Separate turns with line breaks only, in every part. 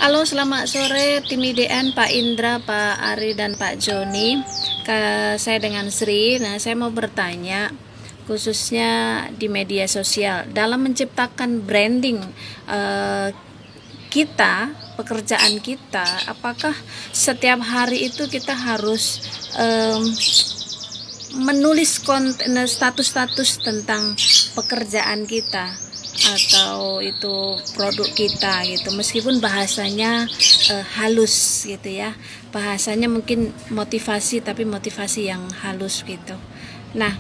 Halo, selamat sore tim IDN, Pak Indra, Pak Ari, dan Pak Joni. Saya dengan Sri. Nah, saya mau bertanya khususnya di media sosial dalam menciptakan branding eh, kita, pekerjaan kita, apakah setiap hari itu kita harus em, menulis konten status-status tentang pekerjaan kita atau itu produk kita gitu, meskipun bahasanya halus gitu ya, bahasanya mungkin motivasi tapi motivasi yang halus gitu. Nah,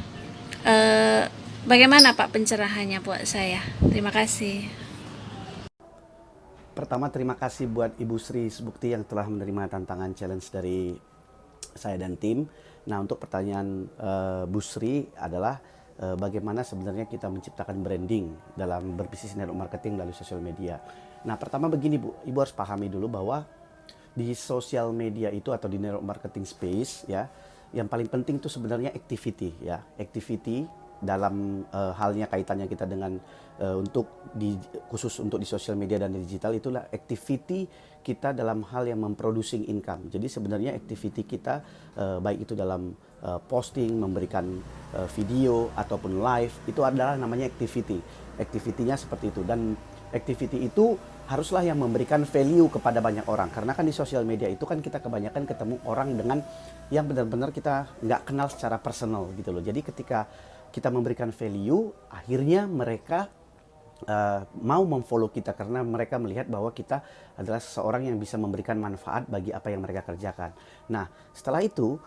bagaimana Pak pencerahannya buat saya? Terima kasih.
Pertama, terima kasih buat Ibu Sri Subukti yang telah menerima tantangan challenge dari saya dan tim. Nah, untuk pertanyaan Bu Sri adalah bagaimana sebenarnya kita menciptakan branding dalam berbisnis network marketing melalui sosial media. Nah, pertama begini Bu, Ibu harus pahami dulu bahwa di sosial media itu atau di network marketing space ya, yang paling penting itu sebenarnya activity ya, activity dalam halnya kaitannya kita dengan khusus untuk di sosial media dan di digital itulah activity kita dalam hal yang memproducing income. Jadi sebenarnya activity kita baik itu dalam posting, memberikan video ataupun live itu adalah namanya activity. Activity-nya seperti itu dan activity itu haruslah yang memberikan value kepada banyak orang karena kan di sosial media itu kan kita kebanyakan ketemu orang dengan yang benar-benar kita nggak kenal secara personal gitu loh. Jadi ketika kita memberikan value akhirnya mereka mau memfollow kita karena mereka melihat bahwa kita adalah seseorang yang bisa memberikan manfaat bagi apa yang mereka kerjakan. Nah, setelah itu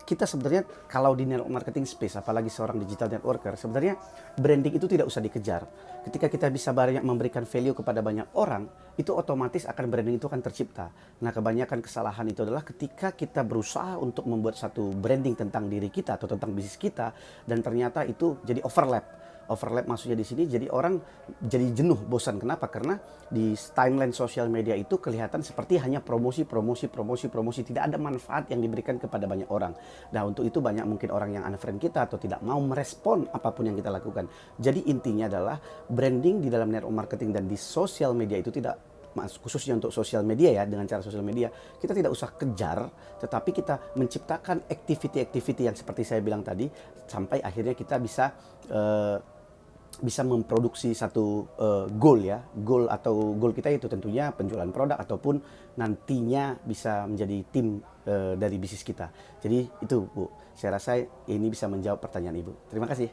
kita sebenarnya kalau di network marketing space, apalagi seorang digital networker, sebenarnya branding itu tidak usah dikejar. Ketika kita bisa banyak memberikan value kepada banyak orang, itu otomatis akan branding itu akan tercipta. Nah, kebanyakan kesalahan itu adalah ketika kita berusaha untuk membuat satu branding tentang diri kita atau tentang bisnis kita, dan ternyata itu jadi overlap maksudnya di sini jadi orang jadi jenuh, bosan. Kenapa? Karena di timeline sosial media itu kelihatan seperti hanya promosi, tidak ada manfaat yang diberikan kepada banyak orang. Nah, untuk itu banyak mungkin orang yang unfriend kita atau tidak mau merespon apapun yang kita lakukan. Jadi intinya adalah branding di dalam network marketing dan di sosial media itu tidak, khususnya untuk sosial media ya, dengan cara sosial media kita tidak usah kejar, tetapi kita menciptakan activity-activity yang seperti saya bilang tadi sampai akhirnya kita bisa memproduksi satu goal ya, goal kita itu tentunya penjualan produk ataupun nantinya bisa menjadi tim dari bisnis kita. Jadi itu Bu, saya rasa ini bisa menjawab pertanyaan Ibu. Terima kasih.